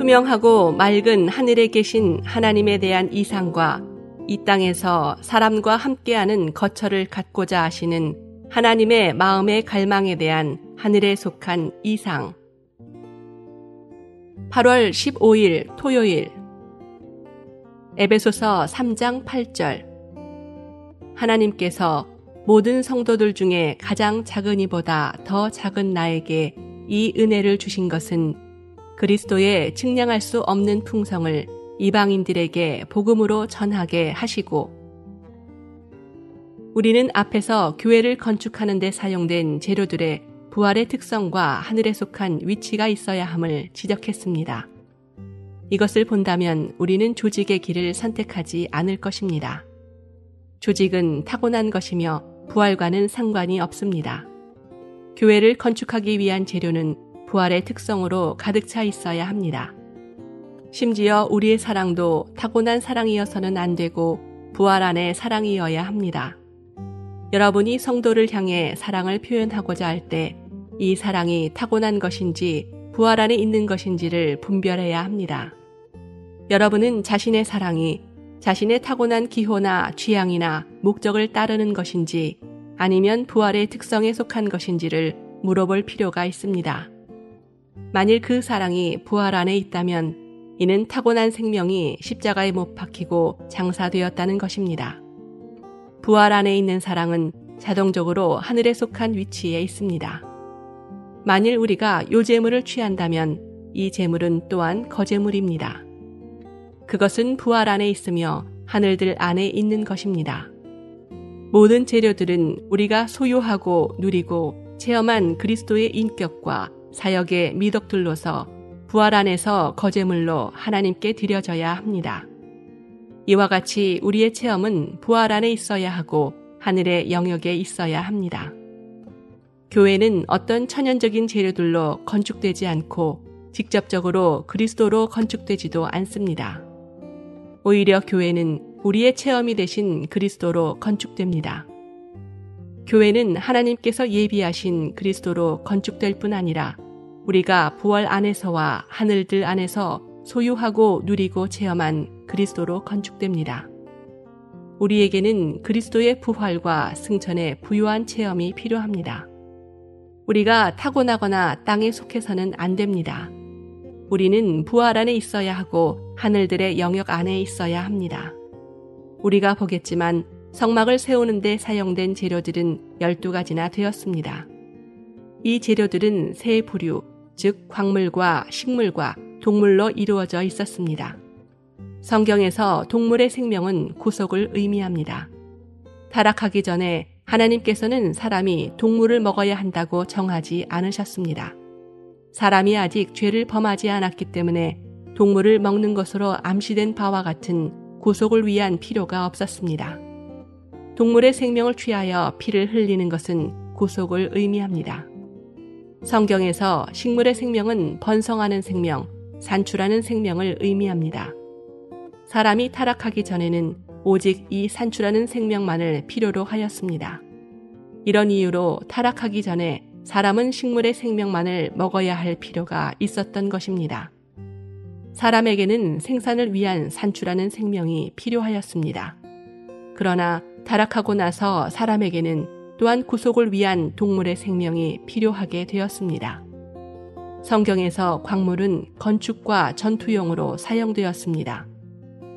투명하고 맑은 하늘에 계신 하나님에 대한 이상과 이 땅에서 사람과 함께하는 거처를 갖고자 하시는 하나님의 마음의 갈망에 대한 하늘에 속한 이상. 8월 15일 토요일. 에베소서 3장 8절. 하나님께서 모든 성도들 중에 가장 작은 이보다 더 작은 나에게 이 은혜를 주신 것은 그리스도의 측량할 수 없는 풍성을 이방인들에게 복음으로 전하게 하시고, 우리는 앞에서 교회를 건축하는 데 사용된 재료들의 부활의 특성과 하늘에 속한 위치가 있어야 함을 지적했습니다. 이것을 본다면 우리는 조직의 길을 선택하지 않을 것입니다. 조직은 타고난 것이며 부활과는 상관이 없습니다. 교회를 건축하기 위한 재료는 부활의 특성으로 가득 차 있어야 합니다. 심지어 우리의 사랑도 타고난 사랑이어서는 안 되고 부활 안의 사랑이어야 합니다. 여러분이 성도를 향해 사랑을 표현하고자 할 때 이 사랑이 타고난 것인지 부활 안에 있는 것인지를 분별해야 합니다. 여러분은 자신의 사랑이 자신의 타고난 기호나 취향이나 목적을 따르는 것인지 아니면 부활의 특성에 속한 것인지를 물어볼 필요가 있습니다. 만일 그 사랑이 부활 안에 있다면 이는 타고난 생명이 십자가에 못 박히고 장사되었다는 것입니다. 부활 안에 있는 사랑은 자동적으로 하늘에 속한 위치에 있습니다. 만일 우리가 요재물을 취한다면 이 재물은 또한 거재물입니다. 그것은 부활 안에 있으며 하늘들 안에 있는 것입니다. 모든 재료들은 우리가 소유하고 누리고 체험한 그리스도의 인격과 사역의 미덕들로서 부활 안에서 거재물로 하나님께 드려져야 합니다. 이와 같이 우리의 체험은 부활 안에 있어야 하고 하늘의 영역에 있어야 합니다. 교회는 어떤 천연적인 재료들로 건축되지 않고 직접적으로 그리스도로 건축되지도 않습니다. 오히려 교회는 우리의 체험이 되신 그리스도로 건축됩니다. 교회는 하나님께서 예비하신 그리스도로 건축될 뿐 아니라 우리가 부활 안에서와 하늘들 안에서 소유하고 누리고 체험한 그리스도로 건축됩니다. 우리에게는 그리스도의 부활과 승천의 부유한 체험이 필요합니다. 우리가 타고나거나 땅에 속해서는 안 됩니다. 우리는 부활 안에 있어야 하고 하늘들의 영역 안에 있어야 합니다. 우리가 보겠지만 성막을 세우는 데 사용된 재료들은 12가지나 되었습니다. 이 재료들은 세 부류, 즉 광물과 식물과 동물로 이루어져 있었습니다. 성경에서 동물의 생명은 구속을 의미합니다. 타락하기 전에 하나님께서는 사람이 동물을 먹어야 한다고 정하지 않으셨습니다. 사람이 아직 죄를 범하지 않았기 때문에 동물을 먹는 것으로 암시된 바와 같은 구속을 위한 필요가 없었습니다. 동물의 생명을 취하여 피를 흘리는 것은 구속을 의미합니다. 성경에서 식물의 생명은 번성하는 생명, 산출하는 생명을 의미합니다. 사람이 타락하기 전에는 오직 이 산출하는 생명만을 필요로 하였습니다. 이런 이유로 타락하기 전에 사람은 식물의 생명만을 먹어야 할 필요가 있었던 것입니다. 사람에게는 생산을 위한 산출하는 생명이 필요하였습니다. 그러나 타락하고 나서 사람에게는 또한 구속을 위한 동물의 생명이 필요하게 되었습니다. 성경에서 광물은 건축과 전투용으로 사용되었습니다.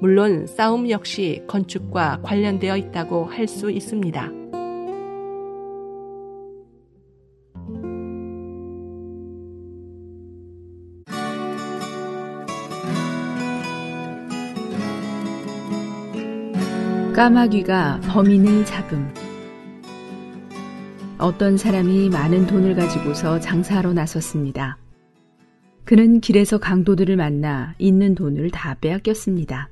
물론 싸움 역시 건축과 관련되어 있다고 할 수 있습니다. 까마귀가 범인을 잡음. 어떤 사람이 많은 돈을 가지고서 장사하러 나섰습니다. 그는 길에서 강도들을 만나 있는 돈을 다 빼앗겼습니다.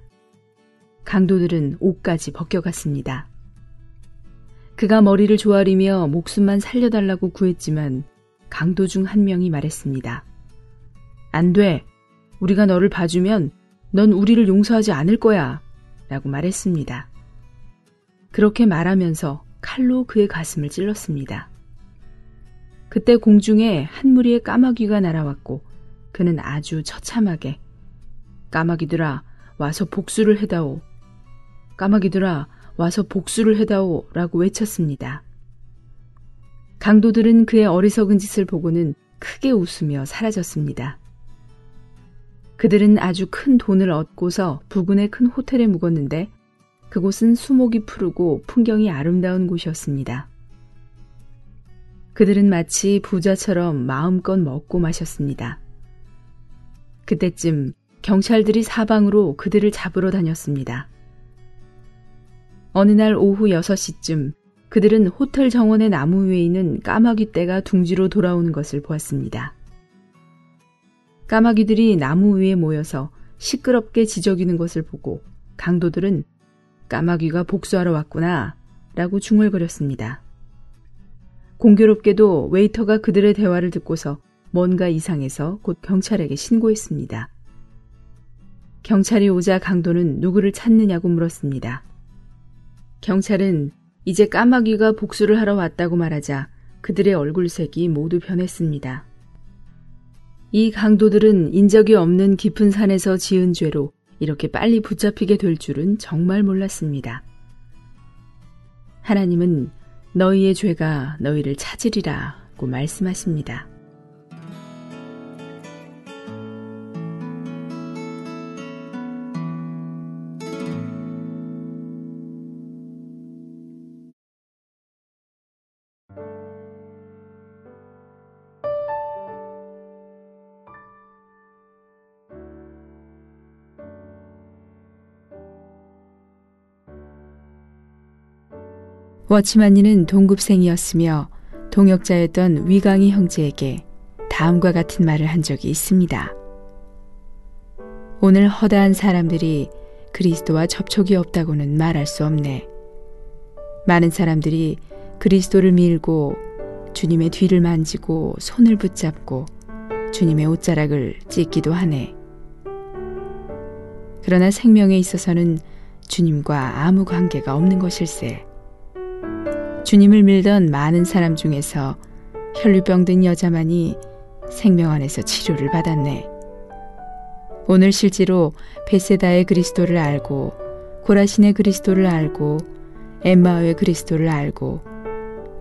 강도들은 옷까지 벗겨갔습니다. 그가 머리를 조아리며 목숨만 살려달라고 구했지만 강도 중 한 명이 말했습니다. 안 돼. 우리가 너를 봐주면 넌 우리를 용서하지 않을 거야. 라고 말했습니다. 그렇게 말하면서 칼로 그의 가슴을 찔렀습니다. 그때 공중에 한 무리의 까마귀가 날아왔고 그는 아주 처참하게 까마귀들아, 와서 복수를 해다오. 까마귀들아, 와서 복수를 해다오 라고 외쳤습니다. 강도들은 그의 어리석은 짓을 보고는 크게 웃으며 사라졌습니다. 그들은 아주 큰 돈을 얻고서 부근의 큰 호텔에 묵었는데 그곳은 수목이 푸르고 풍경이 아름다운 곳이었습니다. 그들은 마치 부자처럼 마음껏 먹고 마셨습니다. 그때쯤 경찰들이 사방으로 그들을 잡으러 다녔습니다. 어느 날 오후 6시쯤 그들은 호텔 정원의 나무 위에 있는 까마귀 떼가 둥지로 돌아오는 것을 보았습니다. 까마귀들이 나무 위에 모여서 시끄럽게 지저귀는 것을 보고 강도들은 까마귀가 복수하러 왔구나 라고 중얼거렸습니다. 공교롭게도 웨이터가 그들의 대화를 듣고서 뭔가 이상해서 곧 경찰에게 신고했습니다. 경찰이 오자 강도는 누구를 찾느냐고 물었습니다. 경찰은 이제 까마귀가 복수를 하러 왔다고 말하자 그들의 얼굴색이 모두 변했습니다. 이 강도들은 인적이 없는 깊은 산에서 지은 죄로 이렇게 빨리 붙잡히게 될 줄은 정말 몰랐습니다. 하나님은 너희의 죄가 너희를 찾으리라고 말씀하십니다. 워치만니는 동급생이었으며 동역자였던 위강희 형제에게 다음과 같은 말을 한 적이 있습니다. 오늘 허다한 사람들이 그리스도와 접촉이 없다고는 말할 수 없네. 많은 사람들이 그리스도를 밀고 주님의 뒤를 만지고 손을 붙잡고 주님의 옷자락을 찢기도 하네. 그러나 생명에 있어서는 주님과 아무 관계가 없는 것일세. 주님을 밀던 많은 사람 중에서 혈류병 든 여자만이 생명 안에서 치료를 받았네. 오늘 실제로 베세다의 그리스도를 알고 고라신의 그리스도를 알고 엠마오의 그리스도를 알고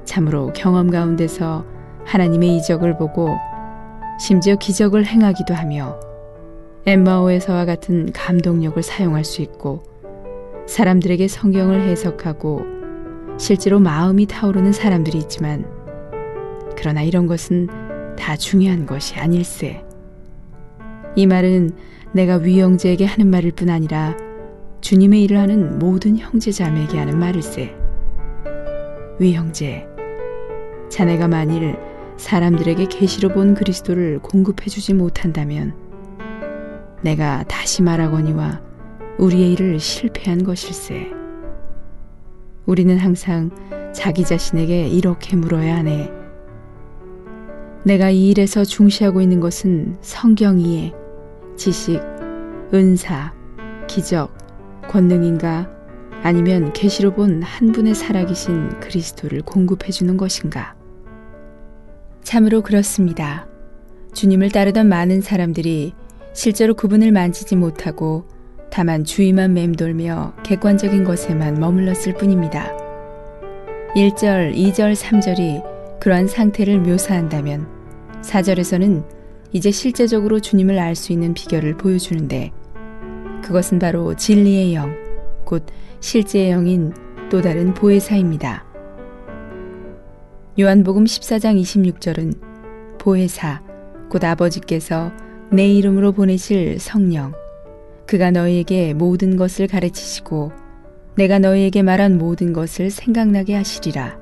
참으로 경험 가운데서 하나님의 이적을 보고 심지어 기적을 행하기도 하며 엠마오에서와 같은 감동력을 사용할 수 있고 사람들에게 성경을 해석하고 실제로 마음이 타오르는 사람들이 있지만 그러나 이런 것은 다 중요한 것이 아닐세. 이 말은 내가 위 형제에게 하는 말일 뿐 아니라 주님의 일을 하는 모든 형제 자매에게 하는 말일세. 위 형제, 자네가 만일 사람들에게 계시로 본 그리스도를 공급해 주지 못한다면 내가 다시 말하거니와 우리의 일을 실패한 것일세. 우리는 항상 자기 자신에게 이렇게 물어야 하네. 내가 이 일에서 중시하고 있는 것은 성경이에 지식, 은사, 기적, 권능인가 아니면 계시로 본 한 분의 살아계신 그리스도를 공급해 주는 것인가? 참으로 그렇습니다. 주님을 따르던 많은 사람들이 실제로 그분을 만지지 못하고 다만 주위만 맴돌며 객관적인 것에만 머물렀을 뿐입니다. 1절, 2절, 3절이 그러한 상태를 묘사한다면 4절에서는 이제 실제적으로 주님을 알 수 있는 비결을 보여주는데 그것은 바로 진리의 영, 곧 실제의 영인 또 다른 보혜사입니다. 요한복음 14장 26절은 보혜사, 곧 아버지께서 내 이름으로 보내실 성령, 그가 너희에게 모든 것을 가르치시고 내가 너희에게 말한 모든 것을 생각나게 하시리라.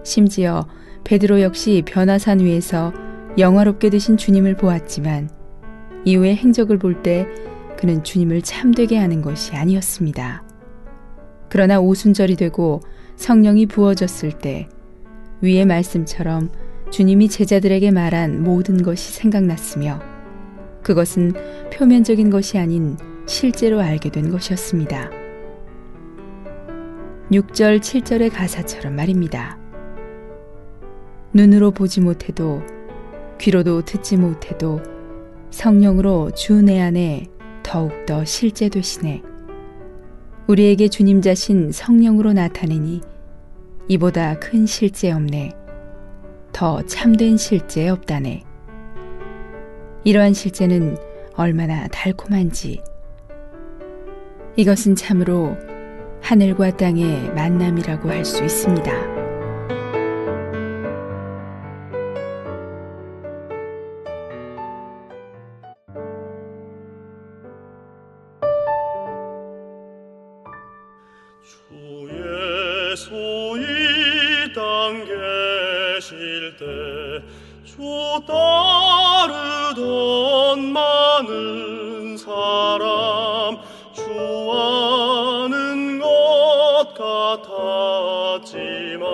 심지어 베드로 역시 변화산 위에서 영화롭게 드신 주님을 보았지만 이후의 행적을 볼 때 그는 주님을 참되게 하는 것이 아니었습니다. 그러나 오순절이 되고 성령이 부어졌을 때 위의 말씀처럼 주님이 제자들에게 말한 모든 것이 생각났으며 그것은 표면적인 것이 아닌 실제로 알게 된 것이었습니다. 6절, 7절의 가사처럼 말입니다. 눈으로 보지 못해도 귀로도 듣지 못해도 성령으로 주 내 안에 더욱더 실제되시네. 우리에게 주님 자신 성령으로 나타내니 이보다 큰 실제 없네. 더 참된 실제 없다네. 이러한 실제는 얼마나 달콤한지. 이것은 참으로 하늘과 땅의 만남이라고 할 수 있습니다. 주의 소이 땅 계실 때 주 따르던 많은 사람 주와는 것 같았지만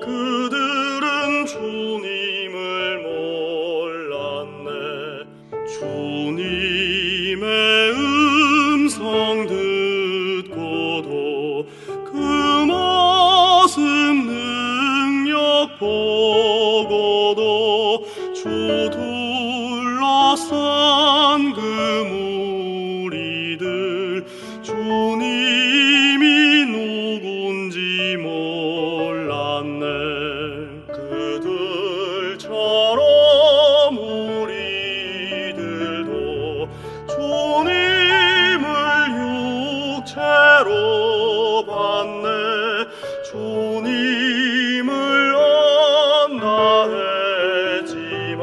그들은 주님을 몰랐네. 주님의 음성 듣고도 그 모습 능력 보고도 주 둘러싼 그 무리들 주님이 누군지 몰랐네. 그들처럼 우리들도 주님을 육체로 봤네. 주님을 안다 했지만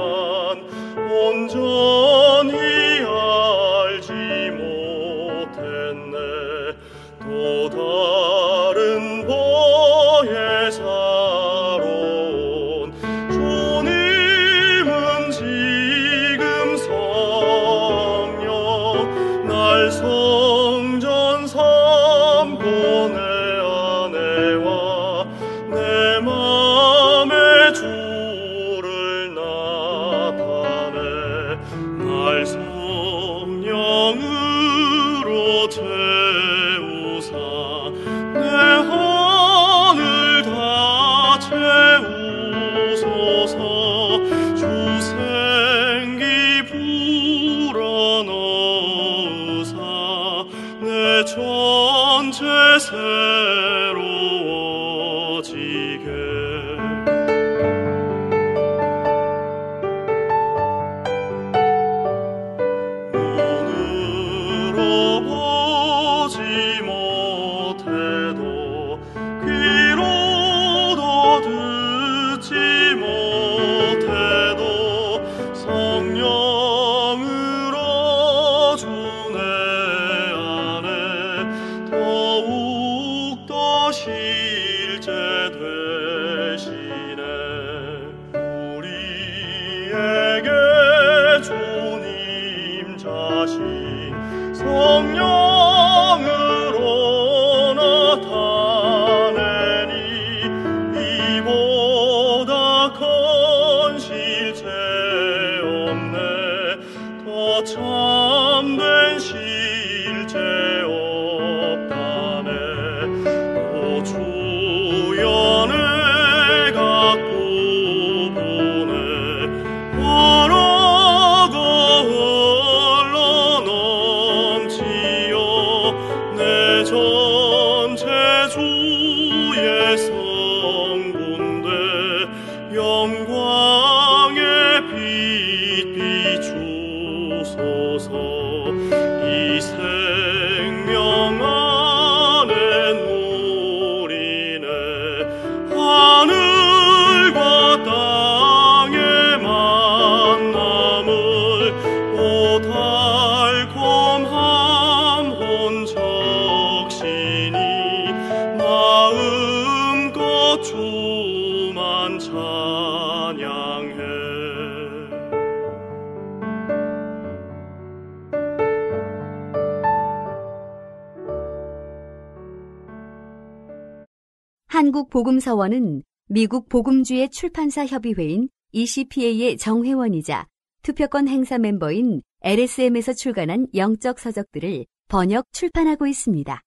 온전히 알지 못했네. 또 다른 보혜사로운 주님은 지금 성령 날 성전 삼고 내 안에와 내 맘에 주를 나타내 날 성령으로 채우사 내 하늘 다 채우소서. 주 생기 불어넣으사 내 전체 새로워지게. 눈으로 보지 못해도 귀로도 듣지 못해도 성령으로 주 내 안에 더욱더 실제되시네. 우리에게 주님 자신 성령으로 나타내니 이보다 큰 실제 없네. 더 참된 실제 없다네. 오 주여 내가 구분해 원하고 흘러넘치어 내 전체 주의 성군대 영광의 빛 비추소서. 이 생명 안에 누리네. 하늘과 땅의 만남을 오 달콤함 혼적시니 마음껏 주만 찬양해. 한국복음서원은 미국 복음주의 출판사 협의회인 ECPA의 정회원이자 투표권 행사 멤버인 LSM에서 출간한 영적 서적들을 번역 출판하고 있습니다.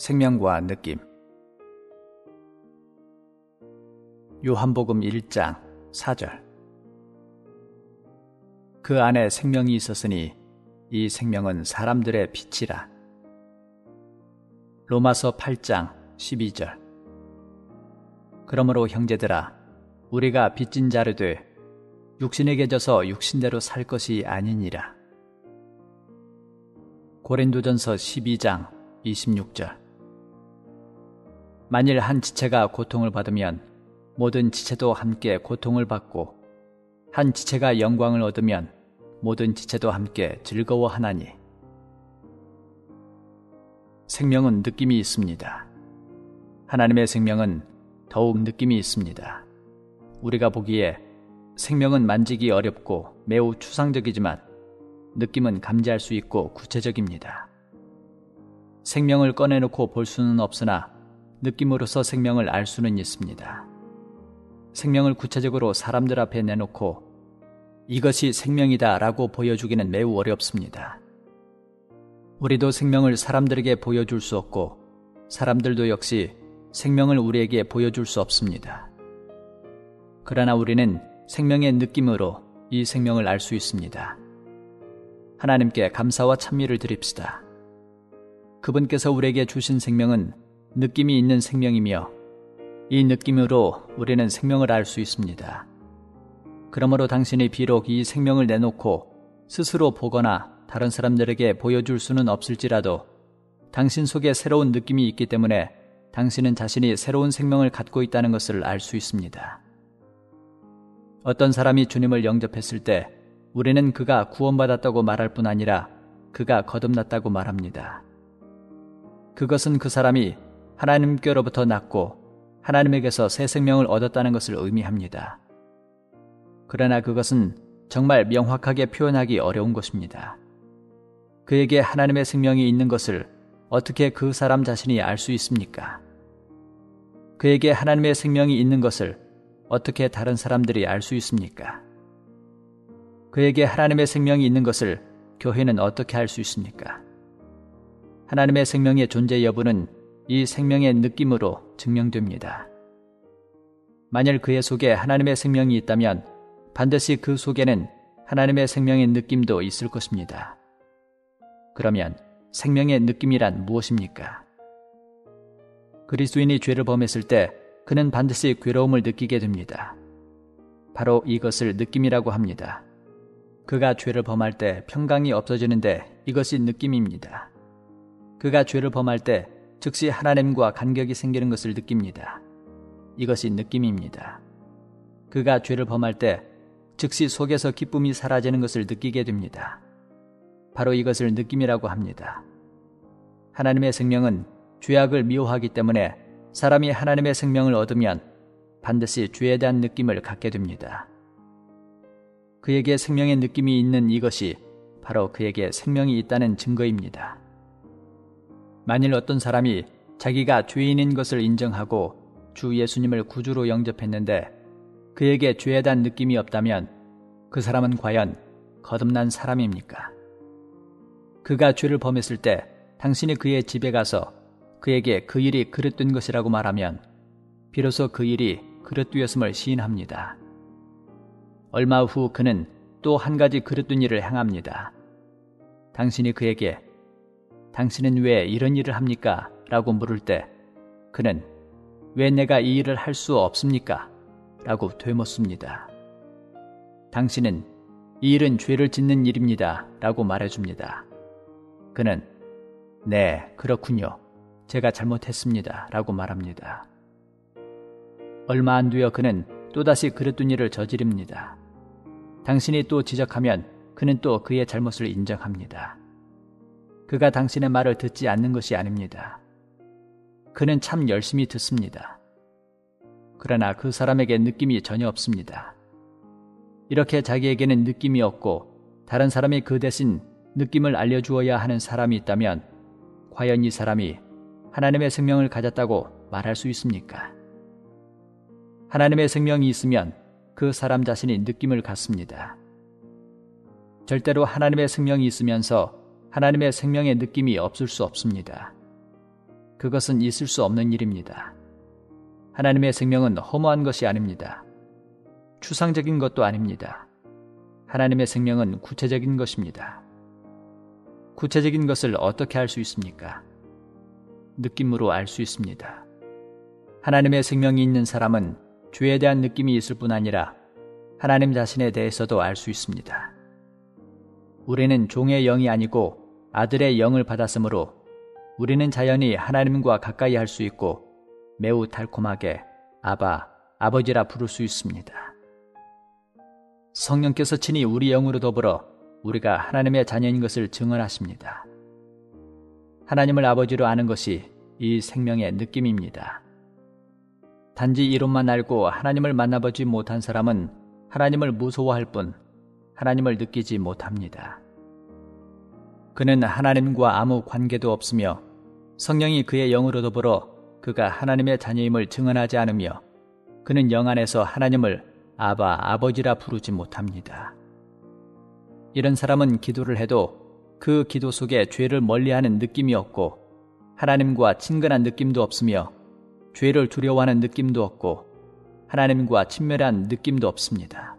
생명과 느낌. 요한복음 1장 4절. 그 안에 생명이 있었으니 이 생명은 사람들의 빛이라. 로마서 8장 12절. 그러므로 형제들아, 우리가 빚진 자를 돼 육신에게 져서 육신대로 살 것이 아니니라. 고린도전서 12장 26절. 만일 한 지체가 고통을 받으면 모든 지체도 함께 고통을 받고, 한 지체가 영광을 얻으면 모든 지체도 함께 즐거워하나니. 생명은 느낌이 있습니다. 하나님의 생명은 더욱 느낌이 있습니다. 우리가 보기에 생명은 만지기 어렵고 매우 추상적이지만 느낌은 감지할 수 있고 구체적입니다. 생명을 꺼내놓고 볼 수는 없으나 느낌으로서 생명을 알 수는 있습니다. 생명을 구체적으로 사람들 앞에 내놓고 이것이 생명이다 라고 보여주기는 매우 어렵습니다. 우리도 생명을 사람들에게 보여줄 수 없고 사람들도 역시 생명을 우리에게 보여줄 수 없습니다. 그러나 우리는 생명의 느낌으로 이 생명을 알 수 있습니다. 하나님께 감사와 찬미를 드립시다. 그분께서 우리에게 주신 생명은 느낌이 있는 생명이며 이 느낌으로 우리는 생명을 알 수 있습니다. 그러므로 당신이 비록 이 생명을 내놓고 스스로 보거나 다른 사람들에게 보여줄 수는 없을지라도 당신 속에 새로운 느낌이 있기 때문에 당신은 자신이 새로운 생명을 갖고 있다는 것을 알 수 있습니다. 어떤 사람이 주님을 영접했을 때 우리는 그가 구원받았다고 말할 뿐 아니라 그가 거듭났다고 말합니다. 그것은 그 사람이 하나님께로부터 났고 하나님에게서 새 생명을 얻었다는 것을 의미합니다. 그러나 그것은 정말 명확하게 표현하기 어려운 것입니다. 그에게 하나님의 생명이 있는 것을 어떻게 그 사람 자신이 알 수 있습니까? 그에게 하나님의 생명이 있는 것을 어떻게 다른 사람들이 알 수 있습니까? 그에게 하나님의 생명이 있는 것을 교회는 어떻게 알 수 있습니까? 하나님의 생명의 존재 여부는 이 생명의 느낌으로 증명됩니다. 만일 그의 속에 하나님의 생명이 있다면 반드시 그 속에는 하나님의 생명의 느낌도 있을 것입니다. 그러면 생명의 느낌이란 무엇입니까? 그리스도인이 죄를 범했을 때 그는 반드시 괴로움을 느끼게 됩니다. 바로 이것을 느낌이라고 합니다. 그가 죄를 범할 때 평강이 없어지는데 이것이 느낌입니다. 그가 죄를 범할 때 즉시 하나님과 간격이 생기는 것을 느낍니다. 이것이 느낌입니다. 그가 죄를 범할 때 즉시 속에서 기쁨이 사라지는 것을 느끼게 됩니다. 바로 이것을 느낌이라고 합니다. 하나님의 생명은 죄악을 미워하기 때문에 사람이 하나님의 생명을 얻으면 반드시 죄에 대한 느낌을 갖게 됩니다. 그에게 생명의 느낌이 있는 이것이 바로 그에게 생명이 있다는 증거입니다. 만일 어떤 사람이 자기가 죄인인 것을 인정하고 주 예수님을 구주로 영접했는데 그에게 죄에 대한 느낌이 없다면 그 사람은 과연 거듭난 사람입니까? 그가 죄를 범했을 때 당신이 그의 집에 가서 그에게 그 일이 그릇된 것이라고 말하면 비로소 그 일이 그릇되었음을 시인합니다. 얼마 후 그는 또 한 가지 그릇된 일을 행합니다. 당신이 그에게 당신은 왜 이런 일을 합니까? 라고 물을 때 그는 왜 내가 이 일을 할 수 없습니까? 라고 되묻습니다. 당신은 이 일은 죄를 짓는 일입니다. 라고 말해줍니다. 그는 네, 그렇군요. 제가 잘못했습니다. 라고 말합니다. 얼마 안 되어 그는 또다시 그릇된 일을 저지릅니다. 당신이 또 지적하면 그는 또 그의 잘못을 인정합니다. 그가 당신의 말을 듣지 않는 것이 아닙니다. 그는 참 열심히 듣습니다. 그러나 그 사람에게 느낌이 전혀 없습니다. 이렇게 자기에게는 느낌이 없고 다른 사람이 그 대신 느낌을 알려주어야 하는 사람이 있다면 과연 이 사람이 하나님의 생명을 가졌다고 말할 수 있습니까? 하나님의 생명이 있으면 그 사람 자신이 느낌을 갖습니다. 절대로 하나님의 생명이 있으면서 하나님의 생명의 느낌이 없을 수 없습니다. 그것은 있을 수 없는 일입니다. 하나님의 생명은 허무한 것이 아닙니다. 추상적인 것도 아닙니다. 하나님의 생명은 구체적인 것입니다. 구체적인 것을 어떻게 알 수 있습니까? 느낌으로 알 수 있습니다. 하나님의 생명이 있는 사람은 죄에 대한 느낌이 있을 뿐 아니라 하나님 자신에 대해서도 알 수 있습니다. 우리는 종의 영이 아니고 아들의 영을 받았으므로 우리는 자연히 하나님과 가까이 할 수 있고 매우 달콤하게 아바, 아버지라 부를 수 있습니다. 성령께서 친히 우리 영으로 더불어 우리가 하나님의 자녀인 것을 증언하십니다. 하나님을 아버지로 아는 것이 이 생명의 느낌입니다. 단지 이론만 알고 하나님을 만나보지 못한 사람은 하나님을 무서워할 뿐 하나님을 느끼지 못합니다. 그는 하나님과 아무 관계도 없으며 성령이 그의 영으로 더불어 그가 하나님의 자녀임을 증언하지 않으며 그는 영 안에서 하나님을 아바, 아버지라 부르지 못합니다. 이런 사람은 기도를 해도 그 기도 속에 죄를 멀리하는 느낌이 없고 하나님과 친근한 느낌도 없으며 죄를 두려워하는 느낌도 없고 하나님과 친밀한 느낌도 없습니다.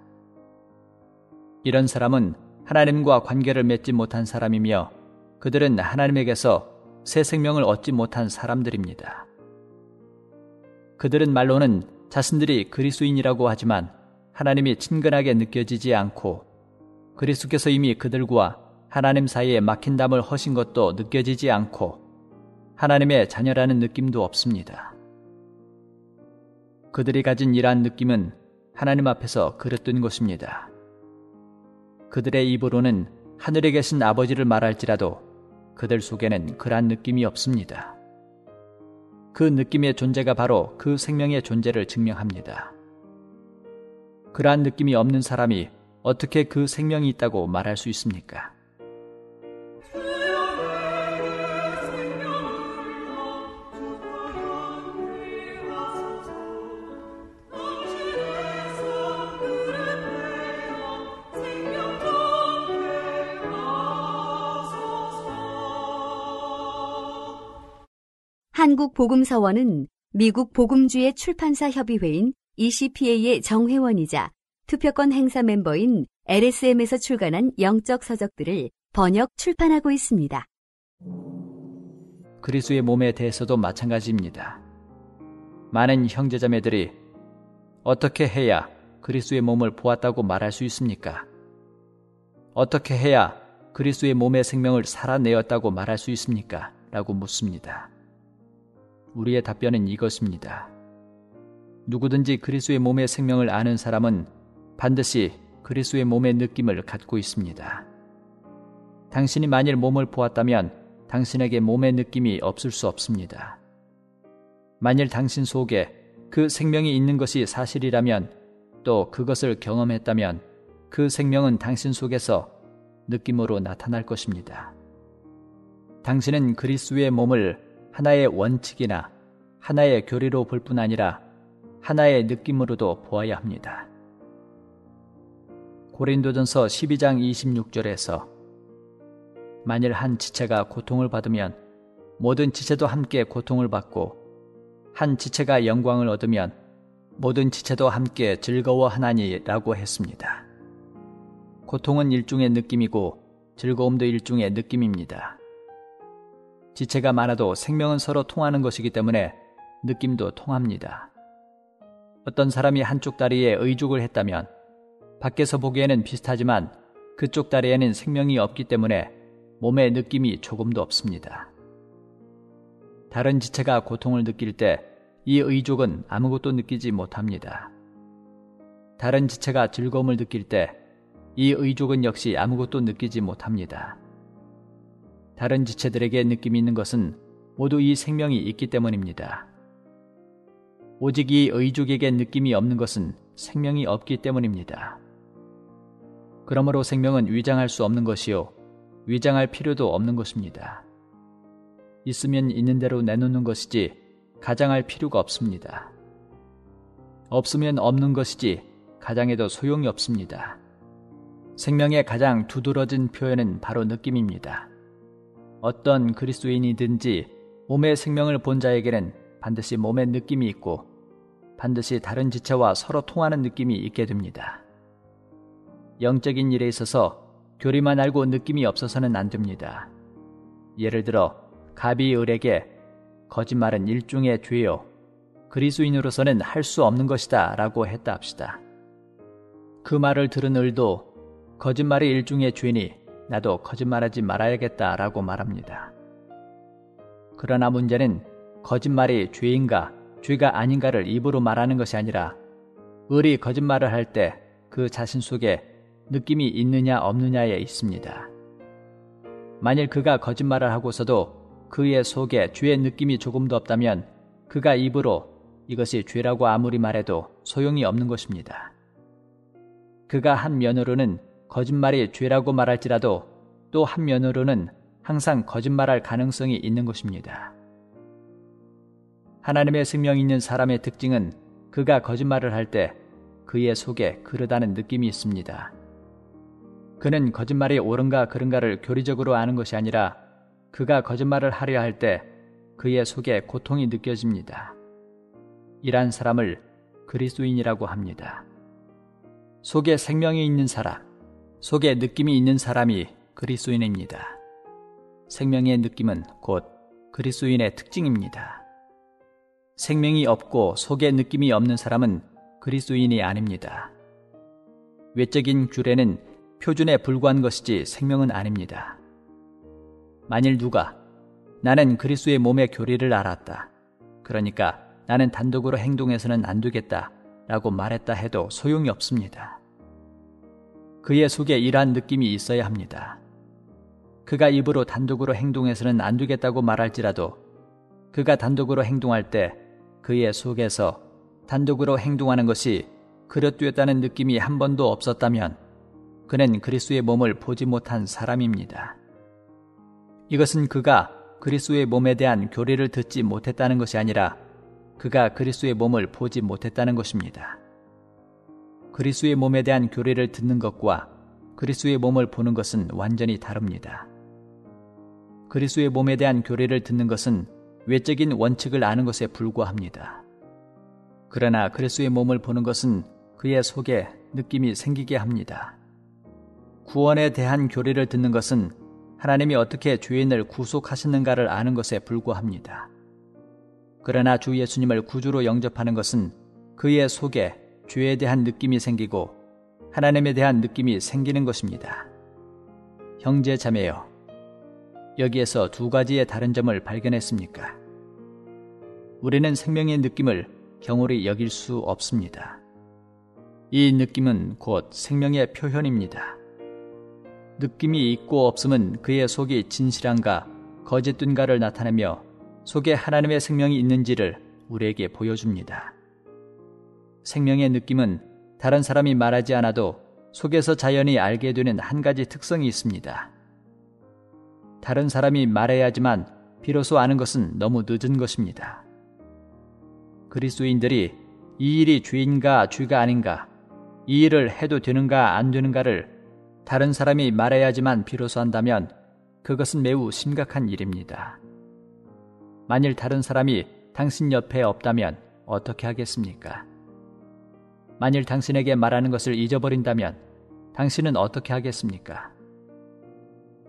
이런 사람은 하나님과 관계를 맺지 못한 사람이며 그들은 하나님에게서 새 생명을 얻지 못한 사람들입니다. 그들은 말로는 자신들이 그리스도인이라고 하지만 하나님이 친근하게 느껴지지 않고 그리스도께서 이미 그들과 하나님 사이에 막힌 담을 허신 것도 느껴지지 않고 하나님의 자녀라는 느낌도 없습니다. 그들이 가진 이러한 느낌은 하나님 앞에서 그릇된 것입니다. 그들의 입으로는 하늘에 계신 아버지를 말할지라도 그들 속에는 그러한 느낌이 없습니다. 그 느낌의 존재가 바로 그 생명의 존재를 증명합니다. 그러한 느낌이 없는 사람이 어떻게 그 생명이 있다고 말할 수 있습니까? 한국복음서원은 미국 복음주의 출판사 협의회인 ECPA의 정회원이자 투표권 행사 멤버인 LSM에서 출간한 영적 서적들을 번역 출판하고 있습니다. 그리스도의 몸에 대해서도 마찬가지입니다. 많은 형제자매들이 어떻게 해야 그리스도의 몸을 보았다고 말할 수 있습니까? 어떻게 해야 그리스도의 몸의 생명을 살아내었다고 말할 수 있습니까? 라고 묻습니다. 우리의 답변은 이것입니다. 누구든지 그리스도의 몸의 생명을 아는 사람은 반드시 그리스도의 몸의 느낌을 갖고 있습니다. 당신이 만일 몸을 보았다면 당신에게 몸의 느낌이 없을 수 없습니다. 만일 당신 속에 그 생명이 있는 것이 사실이라면 또 그것을 경험했다면 그 생명은 당신 속에서 느낌으로 나타날 것입니다. 당신은 그리스도의 몸을 하나의 원칙이나 하나의 교리로 볼 뿐 아니라 하나의 느낌으로도 보아야 합니다. 고린도전서 12장 26절에서 만일 한 지체가 고통을 받으면 모든 지체도 함께 고통을 받고 한 지체가 영광을 얻으면 모든 지체도 함께 즐거워하나니라고 했습니다. 고통은 일종의 느낌이고 즐거움도 일종의 느낌입니다. 지체가 많아도 생명은 서로 통하는 것이기 때문에 느낌도 통합니다. 어떤 사람이 한쪽 다리에 의족을 했다면 밖에서 보기에는 비슷하지만 그쪽 다리에는 생명이 없기 때문에 몸의 느낌이 조금도 없습니다. 다른 지체가 고통을 느낄 때 이 의족은 아무것도 느끼지 못합니다. 다른 지체가 즐거움을 느낄 때 이 의족은 역시 아무것도 느끼지 못합니다. 다른 지체들에게 느낌이 있는 것은 모두 이 생명이 있기 때문입니다. 오직 이 의족에게 느낌이 없는 것은 생명이 없기 때문입니다. 그러므로 생명은 위장할 수 없는 것이요 위장할 필요도 없는 것입니다. 있으면 있는 대로 내놓는 것이지 가장할 필요가 없습니다. 없으면 없는 것이지 가장해도 소용이 없습니다. 생명의 가장 두드러진 표현은 바로 느낌입니다. 어떤 그리스도인이든지 몸의 생명을 본 자에게는 반드시 몸의 느낌이 있고 반드시 다른 지체와 서로 통하는 느낌이 있게 됩니다. 영적인 일에 있어서 교리만 알고 느낌이 없어서는 안 됩니다. 예를 들어 갑이 을에게 거짓말은 일종의 죄요, 그리스도인으로서는 할 수 없는 것이다 라고 했다 합시다. 그 말을 들은 을도 거짓말이 일종의 죄니 나도 거짓말하지 말아야겠다 라고 말합니다. 그러나 문제는 거짓말이 죄인가 죄가 아닌가를 입으로 말하는 것이 아니라 을이 거짓말을 할 때 그 자신 속에 느낌이 있느냐 없느냐에 있습니다. 만일 그가 거짓말을 하고서도 그의 속에 죄의 느낌이 조금도 없다면 그가 입으로 이것이 죄라고 아무리 말해도 소용이 없는 것입니다. 그가 한 면으로는 거짓말이 죄라고 말할지라도 또 한 면으로는 항상 거짓말할 가능성이 있는 것입니다. 하나님의 생명이 있는 사람의 특징은 그가 거짓말을 할 때 그의 속에 그러다는 느낌이 있습니다. 그는 거짓말이 옳은가 그른가를 교리적으로 아는 것이 아니라 그가 거짓말을 하려 할 때 그의 속에 고통이 느껴집니다. 이러한 사람을 그리스도인이라고 합니다. 속에 생명이 있는 사람, 속에 느낌이 있는 사람이 그리스도인입니다. 생명의 느낌은 곧 그리스도인의 특징입니다. 생명이 없고 속에 느낌이 없는 사람은 그리스도인이 아닙니다. 외적인 규례는 표준에 불과한 것이지 생명은 아닙니다. 만일 누가 나는 그리스도의 몸의 교리를 알았다, 그러니까 나는 단독으로 행동해서는 안 되겠다 라고 말했다 해도 소용이 없습니다. 그의 속에 이러한 느낌이 있어야 합니다. 그가 입으로 단독으로 행동해서는 안 되겠다고 말할지라도 그가 단독으로 행동할 때 그의 속에서 단독으로 행동하는 것이 그릇되었다는 느낌이 한 번도 없었다면 그는 그리스도의 몸을 보지 못한 사람입니다. 이것은 그가 그리스도의 몸에 대한 교리를 듣지 못했다는 것이 아니라 그가 그리스도의 몸을 보지 못했다는 것입니다. 그리스도의 몸에 대한 교리를 듣는 것과 그리스도의 몸을 보는 것은 완전히 다릅니다. 그리스도의 몸에 대한 교리를 듣는 것은 외적인 원칙을 아는 것에 불과합니다. 그러나 그리스도의 몸을 보는 것은 그의 속에 느낌이 생기게 합니다. 구원에 대한 교리를 듣는 것은 하나님이 어떻게 죄인을 구속하시는가를 아는 것에 불과합니다. 그러나 주 예수님을 구주로 영접하는 것은 그의 속에 죄에 대한 느낌이 생기고 하나님에 대한 느낌이 생기는 것입니다. 형제 자매여, 여기에서 두 가지의 다른 점을 발견했습니까? 우리는 생명의 느낌을 경홀히 여길 수 없습니다. 이 느낌은 곧 생명의 표현입니다. 느낌이 있고 없음은 그의 속이 진실한가 거짓된가를 나타내며 속에 하나님의 생명이 있는지를 우리에게 보여줍니다. 생명의 느낌은 다른 사람이 말하지 않아도 속에서 자연히 알게 되는 한 가지 특성이 있습니다. 다른 사람이 말해야지만 비로소 아는 것은 너무 늦은 것입니다. 그리스도인들이 이 일이 죄인가 죄가 아닌가, 이 일을 해도 되는가 안 되는가를 다른 사람이 말해야지만 비로소 한다면 그것은 매우 심각한 일입니다. 만일 다른 사람이 당신 옆에 없다면 어떻게 하겠습니까? 만일 당신에게 말하는 것을 잊어버린다면 당신은 어떻게 하겠습니까?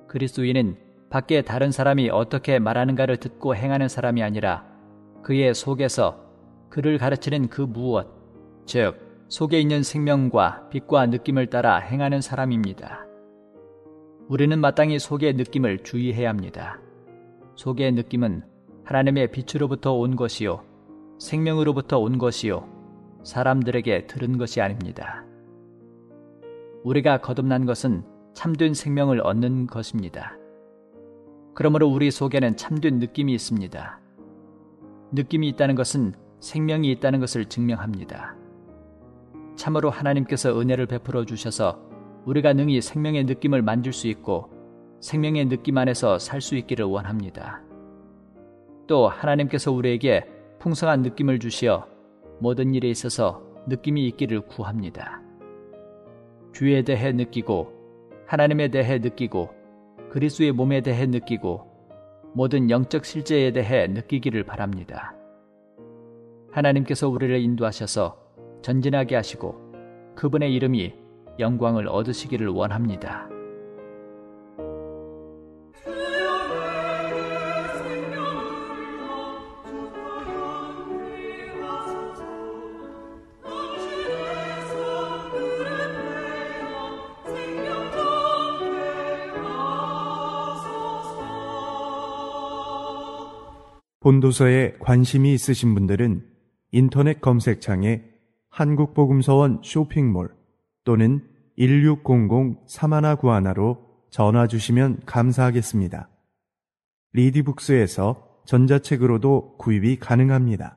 그리스도인은 밖에 다른 사람이 어떻게 말하는가를 듣고 행하는 사람이 아니라 그의 속에서 그를 가르치는 그 무엇, 즉 속에 있는 생명과 빛과 느낌을 따라 행하는 사람입니다. 우리는 마땅히 속의 느낌을 주의해야 합니다. 속의 느낌은 하나님의 빛으로부터 온 것이요, 생명으로부터 온 것이요, 사람들에게 들은 것이 아닙니다. 우리가 거듭난 것은 참된 생명을 얻는 것입니다. 그러므로 우리 속에는 참된 느낌이 있습니다. 느낌이 있다는 것은 생명이 있다는 것을 증명합니다. 참으로 하나님께서 은혜를 베풀어 주셔서 우리가 능히 생명의 느낌을 만질 수 있고 생명의 느낌 안에서 살 수 있기를 원합니다. 또 하나님께서 우리에게 풍성한 느낌을 주시어 모든 일에 있어서 느낌이 있기를 구합니다. 주에 대해 느끼고 하나님에 대해 느끼고 그리스도의 몸에 대해 느끼고 모든 영적 실제에 대해 느끼기를 바랍니다. 하나님께서 우리를 인도하셔서 전진하게 하시고 그분의 이름이 영광을 얻으시기를 원합니다. 본도서에 관심이 있으신 분들은 인터넷 검색창에 한국복음서원 쇼핑몰 또는 1600-3191로 전화 주시면 감사하겠습니다. 리디북스에서 전자책으로도 구입이 가능합니다.